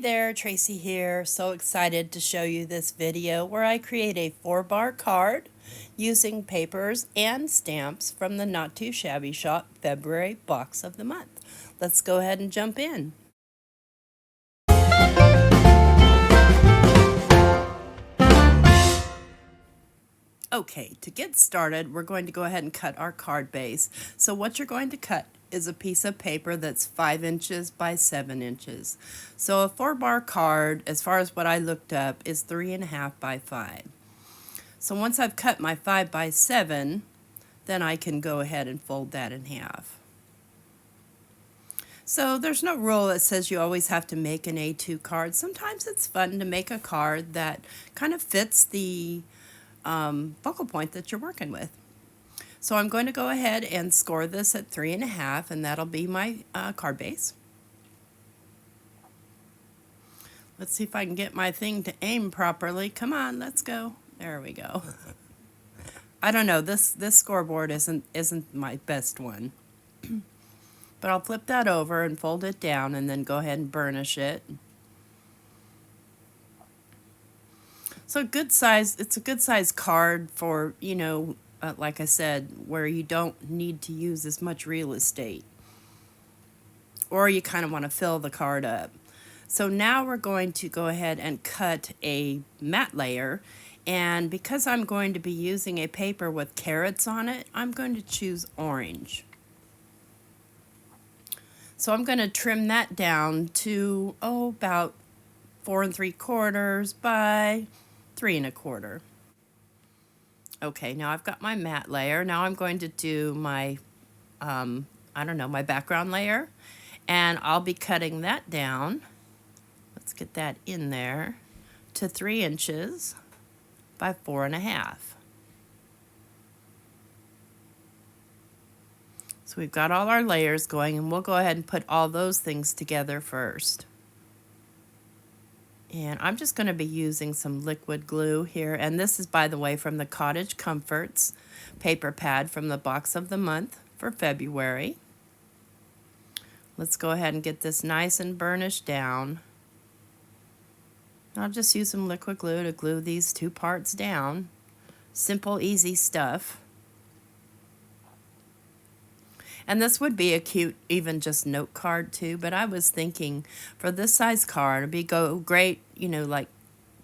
there, Tracy here. So excited to show you this video where I create a 4-bar card using papers and stamps from the Not Too Shabby Shop February box of the month. Let's go ahead and jump in. Okay, to get started, we're going to go ahead and cut our card base. So what you're going to cut is a piece of paper that's 5 inches by 7 inches. So a 4-bar card, as far as what I looked up, is 3.5 by 5. So once I've cut my 5 by 7, then I can go ahead and fold that in half. So there's no rule that says you always have to make an A2 card. Sometimes it's fun to make a card that kind of fits the focal point that you're working with. So I'm going to go ahead and score this at 3.5, and that'll be my card base. Let's see if I can get my thing to aim properly. Come on, let's go. There we go. I don't know, this scoreboard isn't my best one. But I'll flip that over and fold it down and then go ahead and burnish it. So it's a good size card for, like I said, where you don't need to use as much real estate. Or you kind of want to fill the card up. So now we're going to go ahead and cut a matte layer. And because I'm going to be using a paper with carrots on it, I'm going to choose orange. So I'm going to trim that down to, about 4 3/4 by 3 1/4. Okay, now I've got my matte layer. Now I'm going to do my, my background layer. And I'll be cutting that down. Let's get that in there to 3 inches by 4.5. So we've got all our layers going, and we'll go ahead and put all those things together first. And I'm just going to be using some liquid glue here. And this is, by the way, from the Cottage Comforts paper pad from the box of the month for February. Let's go ahead and get this nice and burnished down. I'll just use some liquid glue to glue these 2 parts down. Simple, easy stuff. And this would be a cute, even just note card too, but I was thinking for this size card, it'd be great, like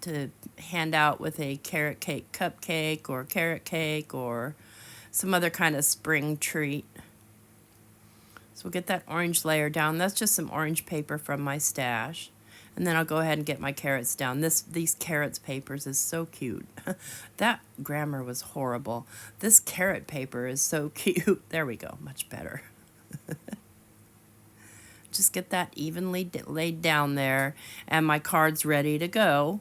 to hand out with a carrot cake cupcake or carrot cake or some other kind of spring treat. So we'll get that orange layer down. That's just some orange paper from my stash. And then I'll go ahead and get my carrots down. These carrots papers is so cute. That grammar was horrible. This carrot paper is so cute. There we go, much better. Just get that evenly laid down there, and my card's ready to go.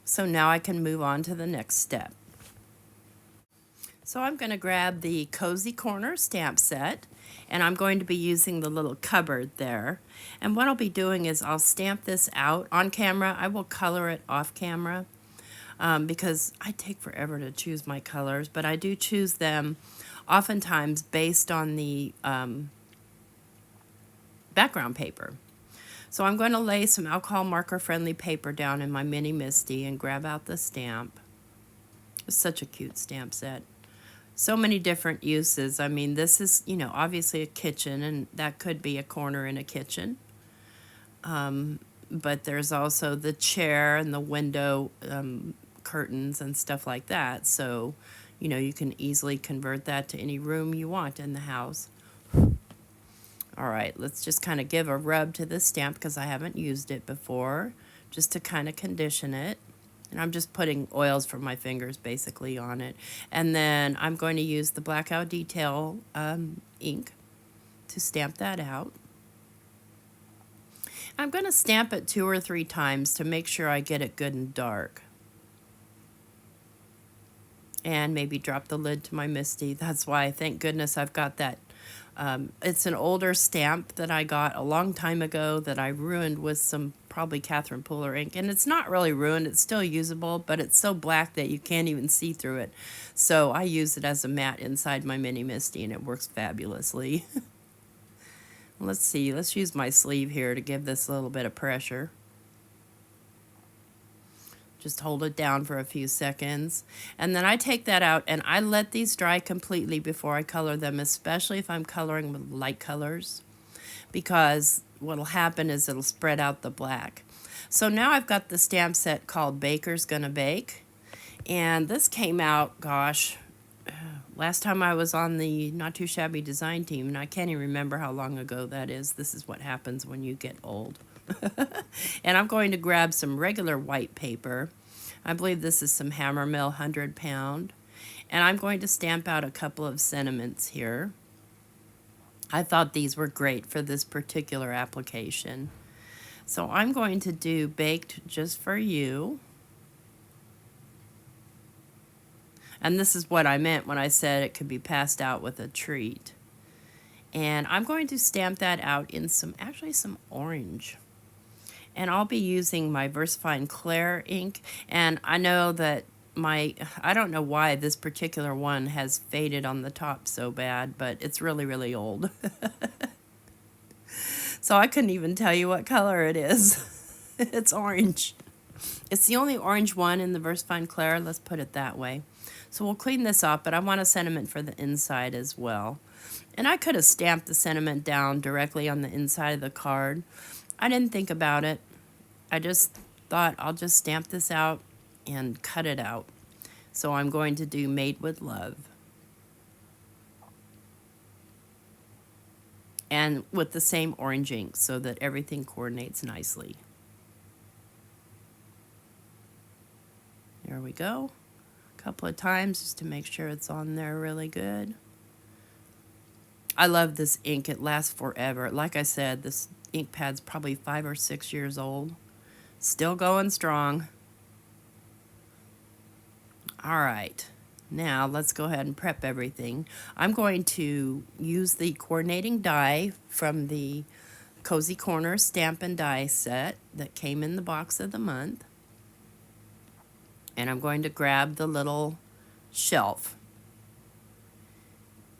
So now I can move on to the next step. So I'm going to grab the Cozy Corner stamp set, and I'm going to be using the little cupboard there. And what I'll be doing is I'll stamp this out on camera. I will color it off camera because I take forever to choose my colors, but I do choose them oftentimes based on the background paper. So I'm going to lay some alcohol marker friendly paper down in my Mini Misty and grab out the stamp. It's such a cute stamp set. So many different uses. I mean, this is, obviously a kitchen, and that could be a corner in a kitchen. But there's also the chair and the window curtains and stuff like that. So, you can easily convert that to any room you want in the house. All right, let's just kind of give a rub to this stamp because I haven't used it before, just to kind of condition it. And I'm just putting oils from my fingers basically on it. And then I'm going to use the Blackout Detail ink to stamp that out. I'm going to stamp it 2 or 3 times to make sure I get it good and dark. And maybe drop the lid to my Misty. That's why, thank goodness, I've got that. It's an older stamp that I got a long time ago that I ruined with some probably Catherine Pooler ink. And it's not really ruined, it's still usable, but it's so black that you can't even see through it. So I use it as a matte inside my Mini Misty, and it works fabulously. Let's see, let's use my sleeve here to give this a little bit of pressure. Just hold it down for a few seconds. And then I take that out and I let these dry completely before I color them, especially if I'm coloring with light colors, because what'll happen is it'll spread out the black. So now I've got the stamp set called Baker's Gonna Bake. And this came out, gosh, last time I was on the Not Too Shabby design team, and I can't even remember how long ago that is. This is what happens when you get old. And I'm going to grab some regular white paper. I believe this is some Hammermill 100 pound. And I'm going to stamp out a couple of sentiments here. I thought these were great for this particular application. So I'm going to do Baked Just for You. And this is what I meant when I said it could be passed out with a treat. And I'm going to stamp that out in some orange. And I'll be using my VersaFine Clair ink. And I know that I don't know why this particular one has faded on the top so bad, but it's really, really old. So I couldn't even tell you what color it is. It's orange. It's the only orange one in the VersaFine Clair, let's put it that way. So we'll clean this off, but I want a sentiment for the inside as well. And I could have stamped the sentiment down directly on the inside of the card. I didn't think about it. I just thought I'll just stamp this out and cut it out. So I'm going to do Made with Love. And with the same orange ink so that everything coordinates nicely. There we go. A couple of times just to make sure it's on there really good. I love this ink. It lasts forever. Like I said, this ink pad's probably 5 or 6 years old. Still going strong. All right. Now let's go ahead and prep everything. I'm going to use the coordinating die from the Cozy Corner stamp and die set that came in the box of the month. And I'm going to grab the little shelf.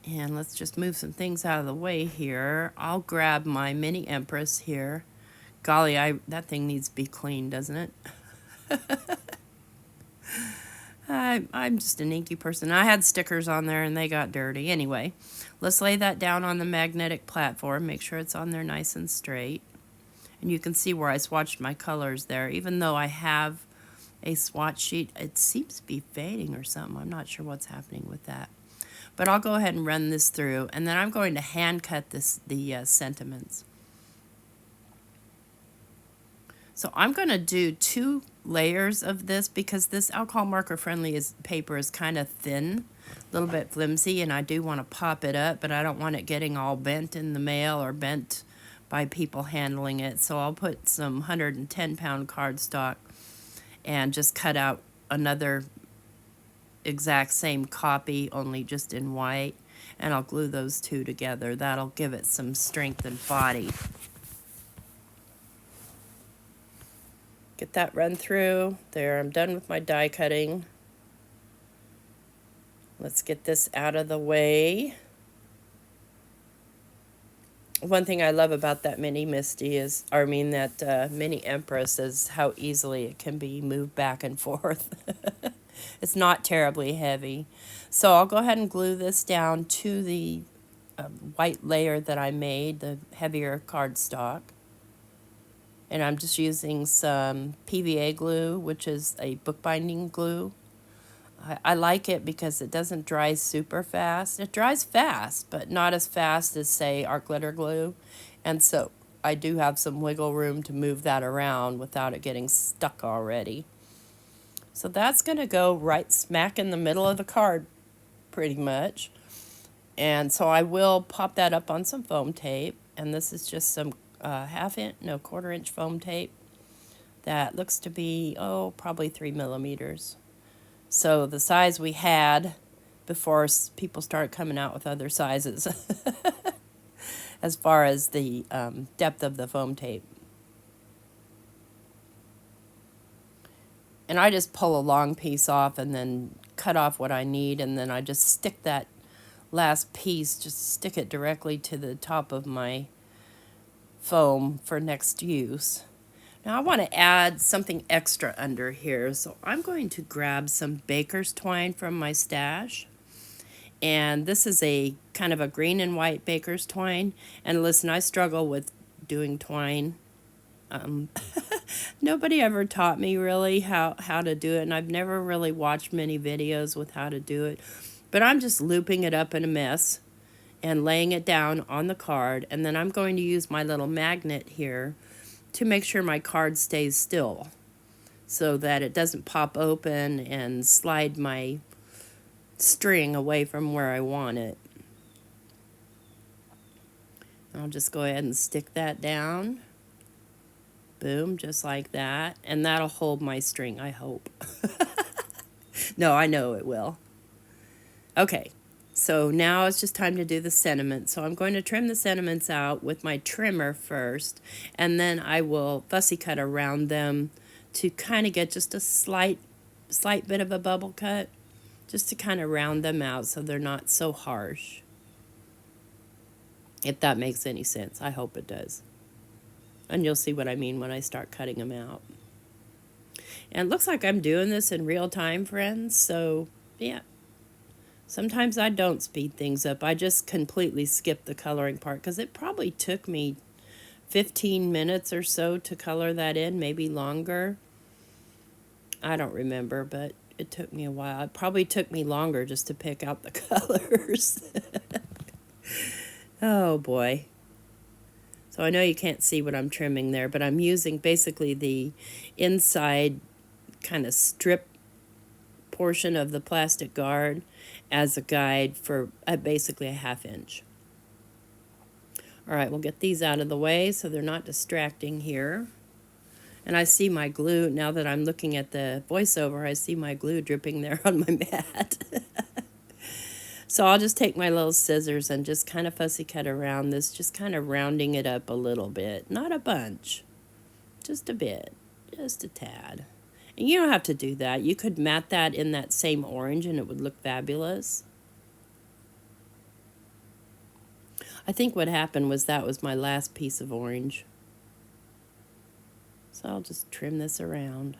And let's just move some things out of the way here. I'll grab my mini Empress here. Golly, that thing needs to be cleaned, doesn't it? I'm just an inky person. I had stickers on there and they got dirty. Anyway, let's lay that down on the magnetic platform. Make sure it's on there nice and straight. And you can see where I swatched my colors there. Even though I have a swatch sheet, it seems to be fading or something. I'm not sure what's happening with that. But I'll go ahead and run this through, and then I'm going to hand cut the sentiments. So I'm going to do 2 layers of this because this alcohol marker friendly paper is kind of thin, a little bit flimsy, and I do want to pop it up, but I don't want it getting all bent in the mail or bent by people handling it. So I'll put some 110 pound cardstock and just cut out another exact same copy, only just in white, and I'll glue those 2 together. That'll give it some strength and body. Get that run through. There, I'm done with my die cutting. Let's get this out of the way. One thing I love about that mini Misty is, that mini Empress is how easily it can be moved back and forth. It's not terribly heavy. So I'll go ahead and glue this down to the white layer that I made, the heavier cardstock. And I'm just using some PVA glue, which is a bookbinding glue. I like it because it doesn't dry super fast. It dries fast, but not as fast as, say, art glitter glue. And so I do have some wiggle room to move that around without it getting stuck already. So that's going to go right smack in the middle of the card, pretty much. And so I will pop that up on some foam tape. And this is just some quarter-inch foam tape that looks to be, probably 3 millimeters. So the size we had before people started coming out with other sizes as far as the depth of the foam tape. And I just pull a long piece off and then cut off what I need, and then I just stick that last piece, just stick it directly to the top of my foam for next use. Now I want to add something extra under here, so I'm going to grab some baker's twine from my stash. And this is a kind of a green and white baker's twine. And listen, I struggle with doing twine. Um, Nobody ever taught me really how to do it, and I've never really watched many videos with how to do it. But I'm just looping it up in a mess and laying it down on the card, and then I'm going to use my little magnet here to make sure my card stays still so that it doesn't pop open and slide my string away from where I want it. I'll just go ahead and stick that down. Boom, just like that. And that'll hold my string, I hope. No, I know it will. Okay, so now it's just time to do the sentiments. So I'm going to trim the sentiments out with my trimmer first, and then I will fussy cut around them to kind of get just a slight bit of a bubble cut, just to kind of round them out so they're not so harsh. If that makes any sense, I hope it does. And you'll see what I mean when I start cutting them out. And it looks like I'm doing this in real time, friends, so yeah. Sometimes I don't speed things up. I just completely skip the coloring part because it probably took me 15 minutes or so to color that in, maybe longer. I don't remember, but it took me a while. It probably took me longer just to pick out the colors. Oh boy. So I know you can't see what I'm trimming there, but I'm using basically the inside kind of strip portion of the plastic guard as a guide for basically a 1/2 inch. All right, we'll get these out of the way so they're not distracting here. And I see my glue, now that I'm looking at the voiceover, I see my glue dripping there on my mat. So I'll just take my little scissors and just kind of fussy cut around this, just kind of rounding it up a little bit. Not a bunch, just a bit, just a tad. And you don't have to do that. You could mat that in that same orange and it would look fabulous. I think what happened was that was my last piece of orange. So I'll just trim this around.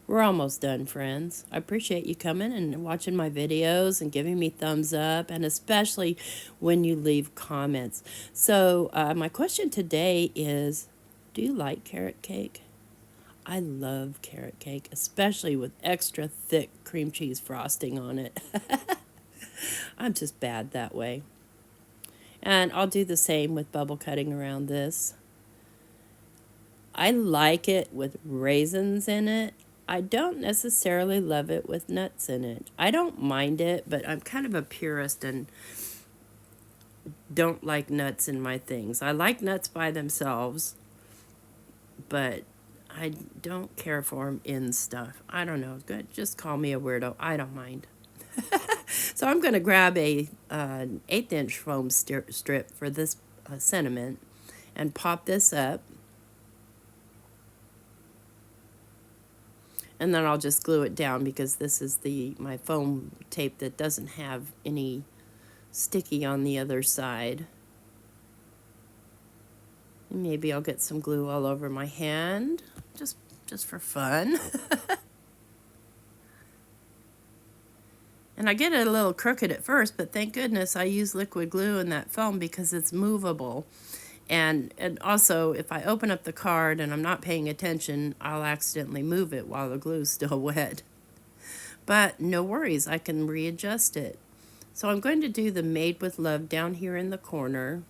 We're almost done, friends. I appreciate you coming and watching my videos and giving me thumbs up, and especially when you leave comments. So my question today is, do you like carrot cake? I love carrot cake, especially with extra thick cream cheese frosting on it. I'm just bad that way. And I'll do the same with bubble cutting around this. I like it with raisins in it. I don't necessarily love it with nuts in it. I don't mind it, but I'm kind of a purist and don't like nuts in my things. I like nuts by themselves, but I don't care for them in stuff. I don't know. Good. Just call me a weirdo. I don't mind. So I'm going to grab a 1/8 inch foam strip for this sentiment and pop this up. And then I'll just glue it down because this is my foam tape that doesn't have any sticky on the other side. And maybe I'll get some glue all over my hand, just for fun. And I get it a little crooked at first, but thank goodness I use liquid glue in that foam because it's movable. And also, if I open up the card and I'm not paying attention, I'll accidentally move it while the glue's still wet. But no worries, I can readjust it. So I'm going to do the Made with Love down here in the corner.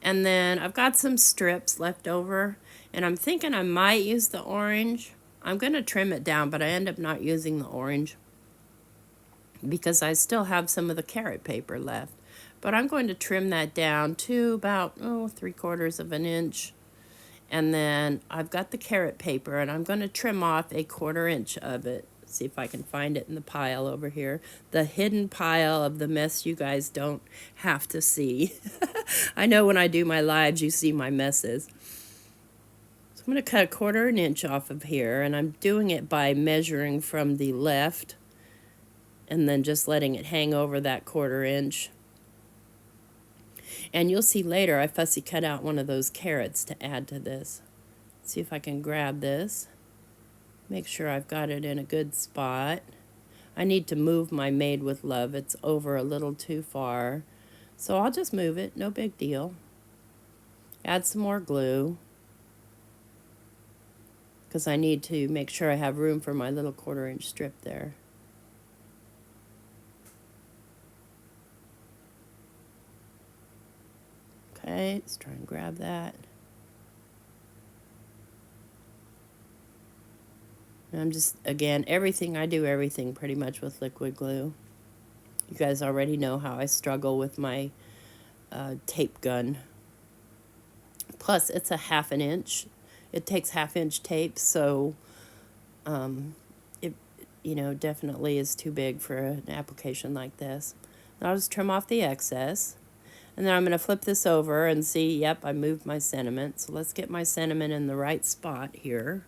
And then I've got some strips left over, and I'm thinking I might use the orange. I'm going to trim it down, but I end up not using the orange because I still have some of the carrot paper left. But I'm going to trim that down to about 3/4 of an inch. And then I've got the carrot paper, and I'm going to trim off a 1/4 inch of it. See if I can find it in the pile over here. The hidden pile of the mess you guys don't have to see. I know when I do my lives, you see my messes. So I'm going to cut 1/4 inch off of here, and I'm doing it by measuring from the left and then just letting it hang over that 1/4 inch. And you'll see later I fussy cut out one of those carrots to add to this. See if I can grab this. Make sure I've got it in a good spot. I need to move my Made with Love. It's over a little too far. So I'll just move it, no big deal. Add some more glue, because I need to make sure I have room for my little 1/4 inch strip there. Okay, let's try and grab that. And I'm just, again, I do everything pretty much with liquid glue. You guys already know how I struggle with my tape gun. Plus, it's a 1/2 inch. It takes 1/2 inch tape, so it, definitely is too big for an application like this. And I'll just trim off the excess. And then I'm going to flip this over and see, yep, I moved my sentiment. So let's get my sentiment in the right spot here.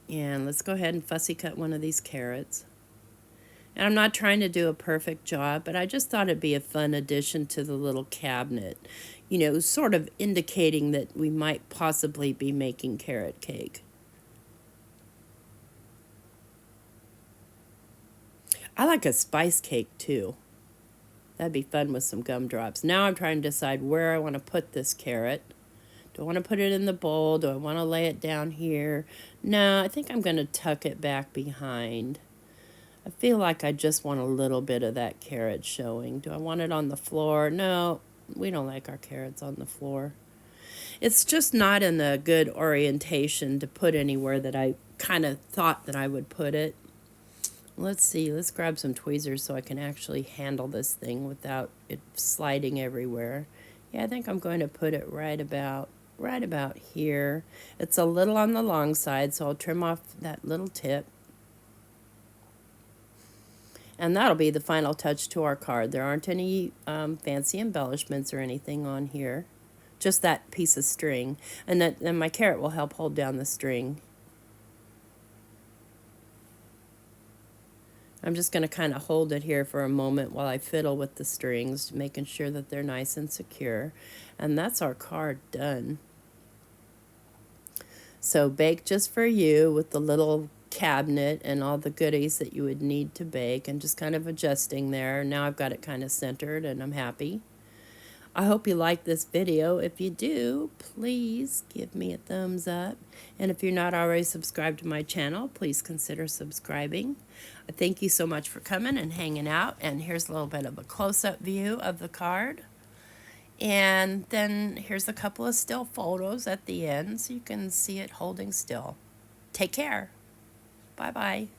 And let's go ahead and fussy cut one of these carrots. And I'm not trying to do a perfect job, but I just thought it'd be a fun addition to the little cabinet. Sort of indicating that we might possibly be making carrot cake. I like a spice cake too. That'd be fun with some gumdrops. Now I'm trying to decide where I want to put this carrot. Do I want to put it in the bowl? Do I want to lay it down here? No, I think I'm going to tuck it back behind. I feel like I just want a little bit of that carrot showing. Do I want it on the floor? No, we don't like our carrots on the floor. It's just not in the good orientation to put anywhere that I kind of thought that I would put it. Let's see, let's grab some tweezers so I can actually handle this thing without it sliding everywhere. Yeah, I think I'm going to put it right about here. It's a little on the long side, so I'll trim off that little tip. And that'll be the final touch to our card. There aren't any fancy embellishments or anything on here. Just that piece of string. And then my carrot will help hold down the string. I'm just going to kind of hold it here for a moment while I fiddle with the strings, making sure that they're nice and secure. And that's our card done. So bake just for you with the little cabinet and all the goodies that you would need to bake, and just kind of adjusting there. Now I've got it kind of centered and I'm happy. I hope you like this video. If you do, please give me a thumbs up. And if you're not already subscribed to my channel, please consider subscribing. I thank you so much for coming and hanging out. And here's a little bit of a close-up view of the card. And then here's a couple of still photos at the end so you can see it holding still. Take care. Bye-bye.